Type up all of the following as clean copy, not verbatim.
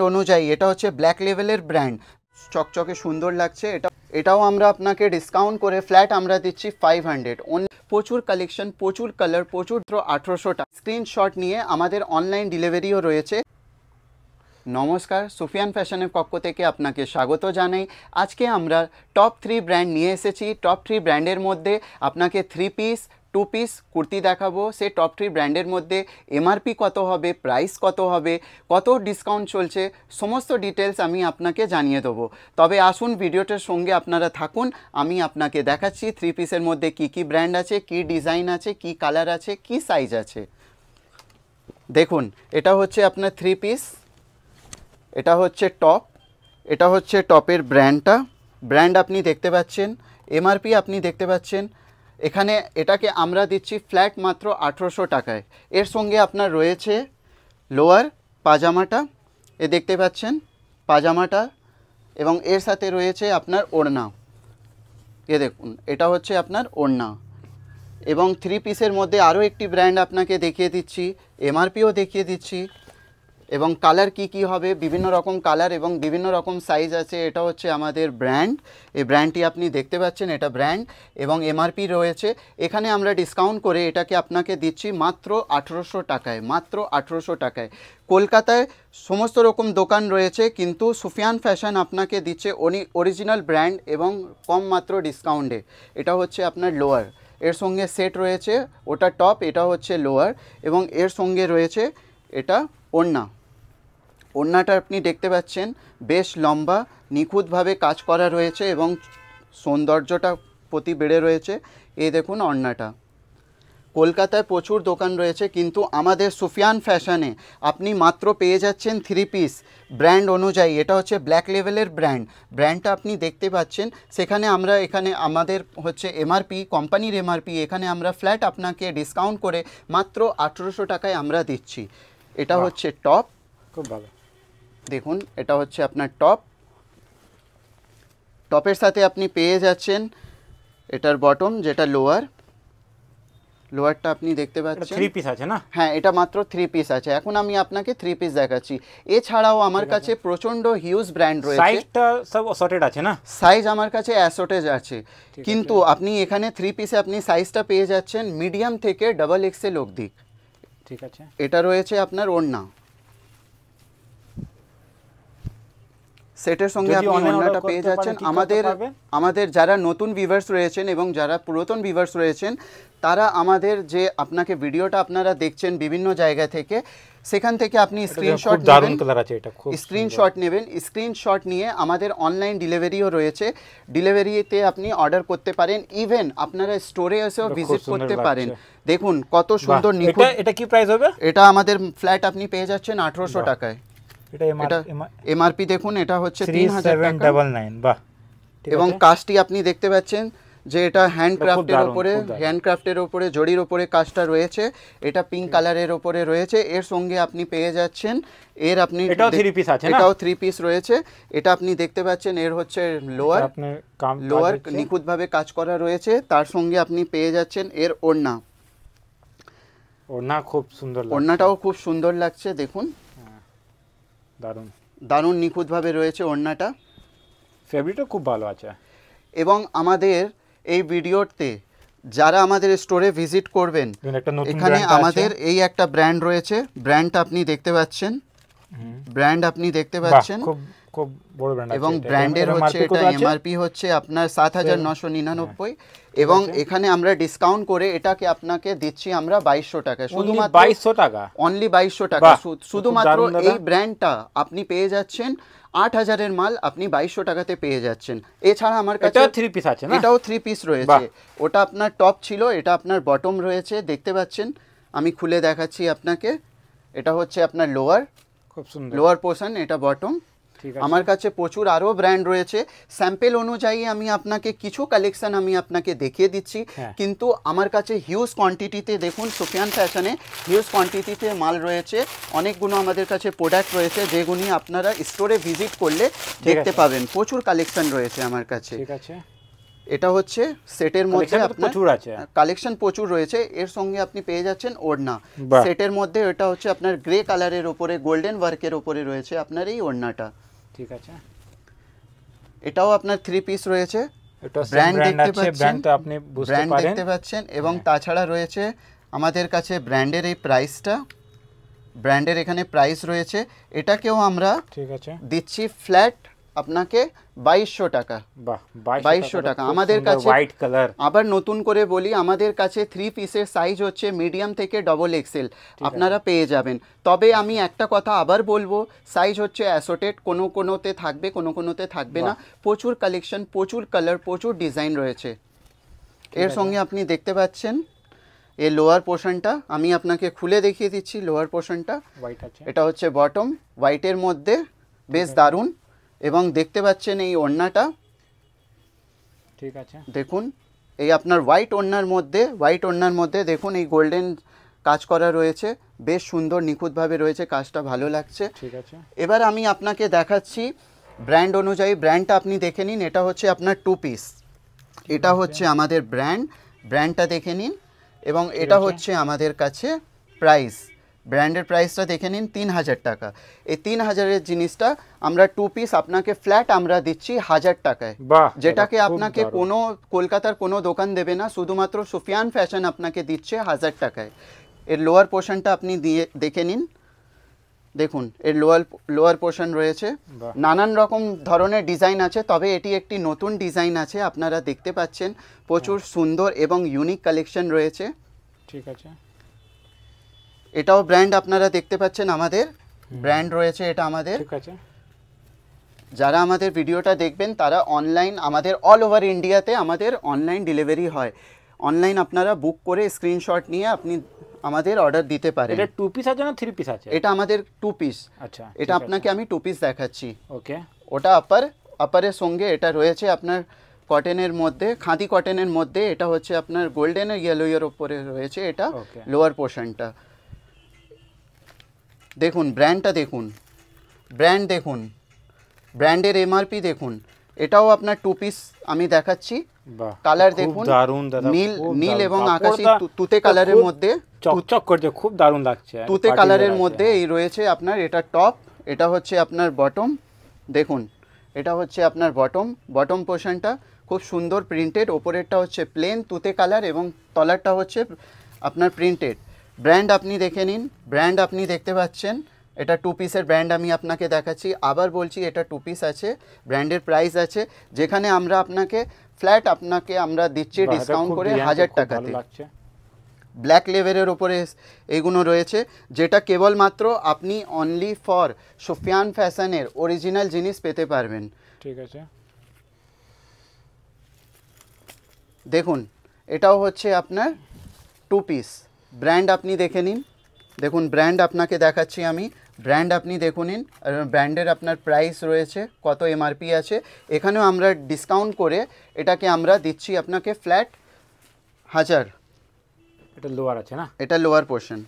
অনুযায়ী এটা হচ্ছে ব্ল্যাক লেভেলের ব্র্যান্ড, চকচকে সুন্দর লাগছে। এটাও আমরা আপনাকে ডিসকাউন্ট করে ফ্ল্যাট আমরা দিচ্ছি 500। প্রচুর কালেকশন, প্রচুর কালার, প্রচুর 1800 টাকা। স্ক্রিনশট নিয়ে আমাদের অনলাইন ডেলিভারিও রয়েছে। নমস্কার, সুফিয়ান ফ্যাশনের পক্ষ থেকে আপনাকে স্বাগত জানাই। আজকে আমরা টপ 3 ব্র্যান্ড নিয়ে এসেছি। টপ 3 ব্র্যান্ডের মধ্যে আপনাকে 3 পিস 2 পিস কুর্তি দেখাবো। সেই টপ 3 ব্র্যান্ডের মধ্যে এমআরপি কত হবে, প্রাইস কত হবে, কত ডিসকাউন্ট চলছে, সমস্ত ডিটেলস আমি আপনাকে জানিয়ে দেবো। তবে আসুন ভিডিওটার সঙ্গে আপনারা থাকুন, আমি আপনাকে দেখাচ্ছি 3 পিসের মধ্যে কি কি ব্র্যান্ড আছে, কি ডিজাইন আছে, কি কালার আছে, কি সাইজ আছে। দেখুন, এটা হচ্ছে আপনার 3 পিস, এটা হচ্ছে টপ, এটা হচ্ছে টপের ব্র্যান্ড আপনি দেখতে পাচ্ছেন, এমআরপি আপনি দেখতে পাচ্ছেন। এখানে এটাকে আমরা দিচ্ছি ফ্ল্যাট মাত্র 1800 টাকায়। এর সঙ্গে আপনার রয়েছে লোয়ার পাজামাটা, এ দেখতে পাচ্ছেন পাজামাটা, এবং এর সাথে রয়েছে আপনার ওড়না, এ দেখুন এটা হচ্ছে আপনার ওড়না। এবং 3 পিসের মধ্যে আরও একটি ব্র্যান্ড আপনাকে দেখিয়ে দিচ্ছি, এমআরপিও দেখিয়ে দিচ্ছি, এবং কালার কি হবে, বিভিন্ন রকম কালার এবং বিভিন্ন রকম সাইজ আছে। এটা হচ্ছে আমাদের ব্র্যান্ড, এই ব্র্যান্ডটি আপনি দেখতে পাচ্ছেন, এটা ব্র্যান্ড এবং এমআরপি রয়েছে। এখানে আমরা ডিসকাউন্ট করে এটাকে আপনাকে দিচ্ছি মাত্র 1800 টাকায়, মাত্র 1800 টাকায়। কলকাতায় সমস্ত রকম দোকান রয়েছে, কিন্তু সুফিয়ান ফ্যাশন আপনাকে দিচ্ছে অরিজিনাল ব্র্যান্ড এবং কম মাত্র ডিসকাউন্টে। এটা হচ্ছে আপনার লোয়ার, এর সঙ্গে সেট রয়েছে, ওটা টপ, এটা হচ্ছে লোয়ার, এবং এর সঙ্গে রয়েছে এটা ওড়নাটা আপনি দেখতে পাচ্ছেন বেশ লম্বা, নিখুঁতভাবে কাজ করা রয়েছে এবং সৌন্দর্যটা প্রতি বেড়ে রয়েছে। এই দেখুন ওড়নাটা। কলকাতায় প্রচুর দোকান রয়েছে, কিন্তু আমাদের সুফিয়ান ফ্যাশনে আপনি মাত্র পেয়ে যাচ্ছেন 3 পিস ব্র্যান্ড অনুযায়ী। এটা হচ্ছে ব্ল্যাক লেভেলের ব্র্যান্ডটা আপনি দেখতে পাচ্ছেন। সেখানে এখানে আমাদের হচ্ছে এমআরপি, কোম্পানির এমআরপি, এখানে আমরা ফ্ল্যাট আপনাকে ডিসকাউন্ট করে মাত্র 1800 টাকায় আমরা দিচ্ছি। এটা হচ্ছে টপ, খুব ভালো। দেখুন এটা হচ্ছে আপনার টপের সাথে আপনি পেয়ে যাচ্ছেন এটার বটম, যেটা লোয়ারটা আপনি দেখতে পাচ্ছেন। 3 পিস আছে না? হ্যাঁ, এটা মাত্র 3 পিস আছে। এখন আমি আপনাকে 3 পিস দেখাচ্ছি। এছাড়াও আমার কাছে প্রচণ্ড হিউজ ব্র্যান্ড রয়েছে। সাইজটা সব অ্যাসর্টেড আছে না? সাইজ আমার কাছে অ্যাসর্টেড আছে, কিন্তু আপনি এখানে 3 পিসে আপনি সাইজটা পেয়ে যাচ্ছেন মিডিয়াম থেকে ডাবল এক্সেল অবধি। ঠিক আছে। এটা রয়েছে আপনার ওড়না, সেটের সঙ্গে আপনি ওড়নাটা পেয়ে যাচ্ছেন। আমাদের যারা নতুন ভিউয়ার্স রয়েছেন এবং যারা পুরাতন ভিউয়ার্স রয়েছেন, তারা আমাদের যে আপনাকে ভিডিওটা আপনারা দেখছেন বিভিন্ন জায়গা থেকে, সেখান থেকে আপনি স্ক্রিনশট নেবেন। স্ক্রিনশট নিয়ে আমাদের অনলাইন ডেলিভারিও রয়েছে, ডেলিভারিতে আপনি অর্ডার করতে পারেন। ইভেন আপনারা স্টোরে এসেও ভিজিট করতে পারেন। দেখুন কত সুন্দর নিখুঁত। এটা কি প্রাইস হবে? এটা আমাদের ফ্ল্যাট আপনি পেয়ে যাচ্ছেন 1800 টাকায়। এটা এমআরপি দেখুন, এটা হচ্ছে 3799। বাহ। এবং কাজটি আপনি দেখতে পাচ্ছেন যে এটা হ্যান্ডক্রাফটের উপরে জরির উপরে কাজটা রয়েছে। এটা পিঙ্ক কালারের উপরে রয়েছে। এর সঙ্গে আপনি পেয়ে যাচ্ছেন এটাও 3 পিস আছে না? এটাও 3 পিস রয়েছে। এটা আপনি দেখতে পাচ্ছেন, এর হচ্ছে লোয়ার নিখুঁতভাবে কাজ করা রয়েছে। তার সঙ্গে আপনি পেয়ে যাচ্ছেন এর ওড়না খুব সুন্দর, ওড়নাটাও খুব সুন্দর লাগছে। দেখুন দারুণ নিখুঁতভাবে রয়েছে ওড়নাটা, ফেব্রিকটা খুব ভালো আছে। এবং আমাদের এই ভিডিওতে যারা আমাদের স্টোরে ভিজিট করবেন, এখানে আমাদের এই একটা ব্র্যান্ড রয়েছে, ব্র্যান্ডটা আপনি দেখতে পাচ্ছেন, খুব বড় ব্র্যান্ড আছে। এবং ব্র্যান্ডের হচ্ছে এটা এমআরপি হচ্ছে আপনার 7999, এবং এখানে আমরা ডিসকাউন্ট করে এটাকে আপনাকে দিচ্ছি আমরা 2200 টাকা। শুধুমাত্র 2200 টাকা, অনলি 2200 টাকা। শুধুমাত্র এই ব্র্যান্ডটা আপনি পেয়ে যাচ্ছেন 8000 এর মাল আপনি 2200 টাকাতে পেয়ে যাচ্ছেন। এছাড়া আমার কাছে 3 পিস আছে না? এটাও 3 পিস রয়েছে। ওটা আপনার টপ ছিল, এটা আপনার বটম রয়েছে, দেখতে পাচ্ছেন। আমি খুলে দেখাচ্ছি আপনাকে। এটা হচ্ছে আপনার লোয়ার পোর্শন, এটা বটম। আমার কাছে প্রচুর আরও ব্র্যান্ড রয়েছে। স্যাম্পল অনুযায়ী আমি আপনাকে কিছু কালেকশন আমি আপনাকে দেখিয়ে দিচ্ছি, কিন্তু আমার কাছে হিউজ কোয়ান্টিটিতে, দেখুন সুফিয়ান ফ্যাশনে হিউজ কোয়ান্টিটিতে মাল রয়েছে। অনেকগুলো আমাদের কাছে প্রোডাক্ট রয়েছে, যেগুলি আপনারা স্টোরে ভিজিট করলে দেখতে পাবেন। প্রচুর কালেকশন রয়েছে আমার কাছে। ঠিক আছে। এটা হচ্ছে সেটের মধ্যে আপনার প্রচুর আছে, কালেকশন প্রচুর রয়েছে। এর সঙ্গে আপনি পেয়ে যাচ্ছেন ওড়না সেটের মধ্যে। এটা হচ্ছে আপনার গ্রে কালারের উপরে গোল্ডেন ওয়ার্কের উপরে রয়েছে আপনার এই ওড়নাটা। ঠিক আছে, এটাও আপনার 3 পিস রয়েছে। এটা ব্র্যান্ড দেখতে পাচ্ছেন, ব্র্যান্ড তো আপনি বুঝতে পারেন, দেখতে পাচ্ছেন। এবং তাছাড়া রয়েছে আমাদের কাছে ব্র্যান্ডের এই প্রাইসটা, ব্র্যান্ডের এখানে প্রাইস রয়েছে। এটাকেও আমরা ঠিক আছে দিচ্ছি ফ্ল্যাট আপনাকে 2200 টাকা। বাহ, 2200 টাকা আমাদের কাছে। White colour. আবার নতুন করে বলি, আমাদের কাছে 3 পিসের সাইজ হচ্ছে মিডিয়াম থেকে ডবল এক্সেল আপনারা পেয়ে যাবেন। তবে আমি একটা কথা আবার বলবো, সাইজ হচ্ছে অ্যাসোটেড, কোনোতে থাকবে কোনোতে থাকবে না। প্রচুর কালেকশন, প্রচুর কালার, প্রচুর ডিজাইন রয়েছে। এর সঙ্গে আপনি দেখতে পাচ্ছেন এই লোয়ার পোর্শনটা, আমি আপনাকে খুলে দেখিয়ে দিচ্ছি। লোয়ার পোর্শনটা হোয়াইট আছে, এটা হচ্ছে বটম, হোয়াইটের মধ্যে বেশ দারুণ। এবং দেখতে পাচ্ছেন এই ওড়নাটা, ঠিক আছে দেখুন এই আপনার হোয়াইট ওড়নার মধ্যে দেখুন এই গোল্ডেন কাজ করা রয়েছে, বেশ সুন্দর নিখুঁতভাবে রয়েছে, কাজটা ভালো লাগছে। ঠিক আছে, এবার আমি আপনাকে দেখাচ্ছি ব্র্যান্ড অনুযায়ী। ব্র্যান্ডটা আপনি দেখে নিন, এটা হচ্ছে আপনার 2 পিস। এটা হচ্ছে আমাদের ব্র্যান্ডটা দেখে নিন। এবং এটা হচ্ছে আমাদের কাছে প্রাইস, ব্র্যান্ডের প্রাইসটা দেখে নিন 3000 টাকা। এই 3000-এর জিনিসটা আমরা 2 পিস আপনাকে ফ্ল্যাট আমরা দিচ্ছি 1000 টাকায়, যেটাকে আপনাকে কোনো কলকাতার কোনো দোকান দেবে না, শুধুমাত্র সুফিয়ান ফ্যাশন আপনাকে দিচ্ছে 1000 টাকায়। এর লোয়ার পোর্শনটা আপনি দেখে নিন, দেখুন এর লোয়ার পোর্শন রয়েছে, নানান রকম ধরনের ডিজাইন আছে, তবে এটি একটি নতুন ডিজাইন আছে, আপনারা দেখতে পাচ্ছেন। প্রচুর সুন্দর এবং ইউনিক কালেকশন রয়েছে। ঠিক আছে, এটাও ব্র্যান্ড আপনারা দেখতে পাচ্ছেন, আমাদের ব্র্যান্ড রয়েছে এটা আমাদের। ঠিক আছে, যারা আমাদের ভিডিওটা দেখবেন তারা অনলাইন, আমাদের অল ওভার ইন্ডিয়াতে আমাদের অনলাইন ডেলিভারি হয়। অনলাইন আপনারা বুক করে স্ক্রিনশট নিয়ে আপনি আমাদের অর্ডার দিতে পারেন। এটা 2 পিস আছে না 3 পিস আছে? এটা আমাদের 2 পিস। আচ্ছা, এটা আপনাকে আমি 2 পিস দেখাচ্ছি। ওকে, ওটা আপারের সঙ্গে এটা রয়েছে আপনার কটনের মধ্যে, খাদি কটনের মধ্যে। এটা হচ্ছে আপনার গোল্ডেনের ইয়েলোর উপরে রয়েছে এটা লোয়ার পোর্শনটা। দেখুন ব্র্যান্ডটা দেখুন, ব্র্যান্ডের এমআরপি দেখুন। এটাও আপনার 2 পিস আমি দেখাচ্ছি। কালার দেখুন, নীল এবং আকাশী তুতে কালারের মধ্যে, চকচক করছে, খুব দারুণ লাগছে। তুতে কালারের মধ্যে এই রয়েছে আপনার। এটা টপ, এটা হচ্ছে আপনার বটম। দেখুন এটা হচ্ছে আপনার বটম পোর্শনটা খুব সুন্দর প্রিন্টেড, ওপরেরটা হচ্ছে প্লেন তুতে কালার এবং তলারটা হচ্ছে আপনার প্রিন্টেড। ব্র্যান্ড আপনি দেখে নিন, ব্র্যান্ড আপনি দেখতে পাচ্ছেন। এটা 2 পিসের ব্র্যান্ড আমি আপনাকে দেখাচ্ছি। আবার বলছি এটা 2 পিস আছে, ব্র্যান্ডের প্রাইস আছে, যেখানে আমরা আপনাকে ফ্ল্যাট আমরা দিচ্ছি ডিসকাউন্ট করে 1000 টাকাতে। ব্ল্যাক লেভেলের ওপরে এইগুলো রয়েছে, যেটা কেবলমাত্র আপনি অনলি ফর সুফিয়ান ফ্যাশনের অরিজিনাল জিনিস পেতে পারবেন। ঠিক আছে, দেখুন এটাও হচ্ছে আপনার 2 পিস। ব্র্যান্ড আপনি দেখে নিন, দেখুন ব্র্যান্ড আপনাকে দেখাচ্ছি আমি। ব্র্যান্ড আপনি দেখুন নিন, ব্র্যান্ডের আপনার প্রাইস রয়েছে, কত এমআরপি আছে। এখানেও আমরা ডিসকাউন্ট করে এটাকে আমরা দিচ্ছি আপনাকে ফ্ল্যাট 1000। এটা লোয়ার আছে না? এটা লোয়ার পোর্শন।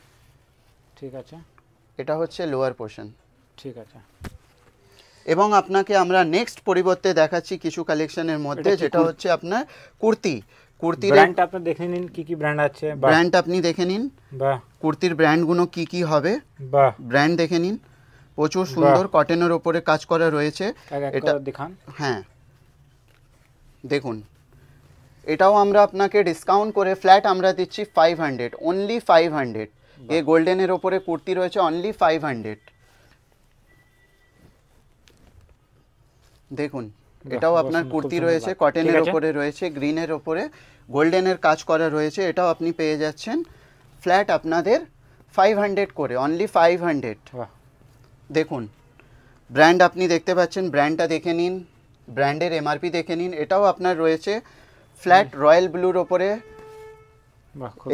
ঠিক আছে, এটা হচ্ছে লোয়ার পোর্শন। ঠিক আছে, এবং আপনাকে আমরা নেক্সট পরিবর্তে দেখাচ্ছি কিছু কালেকশনের মধ্যে, যেটা হচ্ছে আপনার কুর্তির ব্র্যান্ড আপনি দেখে নিন কি কি ব্র্যান্ড আছে। ব্র্যান্ড আপনি দেখে নিন, বাহ, কুর্তির ব্র্যান্ডগুলো কি কি হবে, বাহ, ব্র্যান্ড দেখে নিন। প্রচুর সুন্দর কটনের উপরে কাজ করা রয়েছে। এটা দেখান। হ্যাঁ দেখুন, এটাও আমরা আপনাকে ডিসকাউন্ট করে ফ্ল্যাট আমরা দিচ্ছি 500, অনলি 500। এই গোল্ডেনের ওপরে কুর্তি রয়েছে অনলি 500। দেখুন এটাও আপনার কুর্তি রয়েছে, কটনের ওপরে রয়েছে, গ্রিনের ওপরে গোল্ডেনের কাজ করা রয়েছে। এটাও আপনি পেয়ে যাচ্ছেন ফ্ল্যাট আপনাদের 500 করে, অনলি 500। দেখুন ব্র্যান্ড আপনি দেখতে পাচ্ছেন, ব্র্যান্ডটা দেখে নিন, ব্র্যান্ডের এমআরপি দেখে নিন। এটাও আপনার রয়েছে ফ্ল্যাট রয়্যাল ব্লুর ওপরে।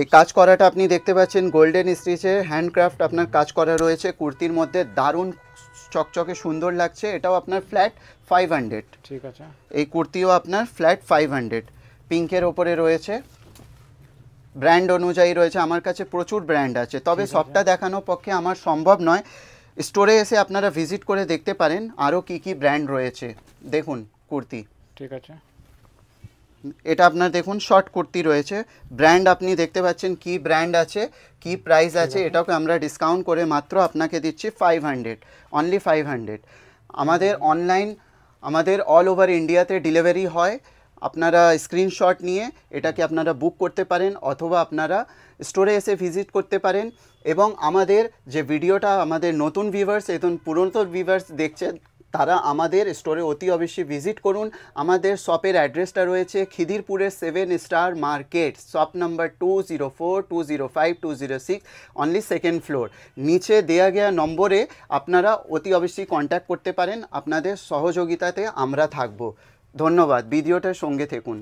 এই কাজ করাটা আপনি দেখতে পাচ্ছেন, গোল্ডেন স্টিচে হ্যান্ডক্রাফট আপনার কাজ করা রয়েছে কুর্তির মধ্যে, দারুণ চকচকে সুন্দর লাগছে। এটাও আপনার ফ্ল্যাট 500। ঠিক আছে, এই কুর্তিও আপনার ফ্ল্যাট 500। পিঙ্কের ওপরে রয়েছে, ব্র্যান্ড অনুযায়ী রয়েছে। আমার কাছে প্রচুর ব্র্যান্ড আছে, তবে সবটা দেখানোর পক্ষে আমার সম্ভব নয়। স্টোরে এসে আপনারা ভিজিট করে দেখতে পারেন আরও কি কি ব্র্যান্ড রয়েছে। দেখুন কুর্তি, ঠিক আছে, এটা আপনার দেখুন শর্ট কুর্তি রয়েছে, ব্র্যান্ড আপনি দেখতে পাচ্ছেন কি ব্র্যান্ড আছে, কি প্রাইস আছে, এটাকে আমরা ডিসকাউন্ট করে মাত্র আপনাকে দিচ্ছি 500, অনলি 500। আমাদের অনলাইন, আমাদের অল ওভার ইন্ডিয়াতে ডেলিভারি হয়। আপনারা স্ক্রিনশট নিয়ে এটাকে আপনারা বুক করতে পারেন, অথবা আপনারা স্টোরে এসে ভিজিট করতে পারেন। এবং আমাদের যে ভিডিওটা আমাদের নতুন ভিউয়ার্স এবং পুরনো ভিউয়ার্স দেখছেন, তারা আমাদের স্টোরে অতি অবশ্যই ভিজিট করুন। আমাদের শপের অ্যাড্রেসটা রয়েছে খিদিরপুরের 7 star market, shop number 204, 205, 206, only second floor. নিচে দেয়া গিয়া নম্বরে আপনারা অতি অবশ্যই কন্ট্যাক্ট করতে পারেন। আপনাদের সহযোগিতাতে আমরা থাকব। ধন্যবাদ, ভিডিওটার সঙ্গে থাকুন।